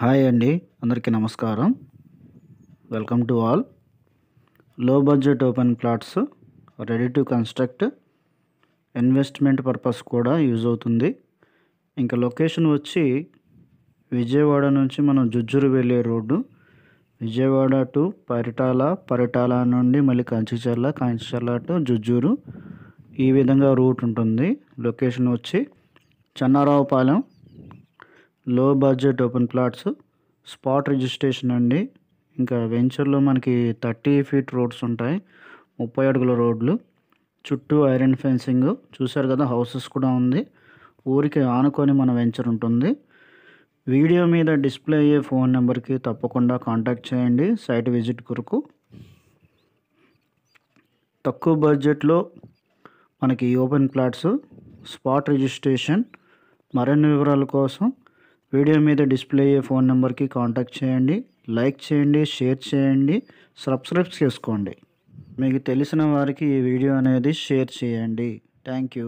Hi అండి, అందరికీ నమస్కారం. Welcome to all. Low budget open plots ready to construct, investment purpose కూడా use అవుతుంది. ఇంకా లొకేషన్ వచ్చి విజయవాడ నుంచి మనం జుజ్జూరు వెళ్ళే రోడ్డు, విజయవాడ టు పరిటాల, పరిటాల నుండి మళ్ళీ కంచిచర్ల, కంచిచర్ల టు జుజ్జూరు, ఈ విధంగా రూట్ ఉంటుంది. లొకేషన్ వచ్చి చెన్నారావుపాలెం. లో budget open plots, spot registration అండి. ఇంకా వెంచర్లో మనకి 30 ఫీట్ రోడ్స్ ఉంటాయి, 30 అడుగుల రోడ్లు, చుట్టూ ఐరన్ ఫెన్సింగ్ చూశారు కదా, హౌసెస్ కూడా ఉంది. ఊరికి ఆనుకొని మన వెంచర్ ఉంటుంది. వీడియో మీద డిస్ప్లే అయ్యే ఫోన్ నెంబర్కి తప్పకుండా కాంటాక్ట్ చేయండి సైట్ విజిట్ కొరకు. తక్కువ బడ్జెట్లో మనకి ఓపెన్ ప్లాట్స్, స్పాట్ రిజిస్ట్రేషన్. మరిన్ని వివరాల కోసం వీడియో మీద డిస్ప్లే అయ్యే ఫోన్ నెంబర్కి కాంటాక్ట్ చేయండి. లైక్ చేయండి, షేర్ చేయండి, సబ్స్క్రైబ్ చేసుకోండి. మీకు తెలిసిన వారికి ఈ వీడియో అనేది షేర్ చేయండి. Thank you.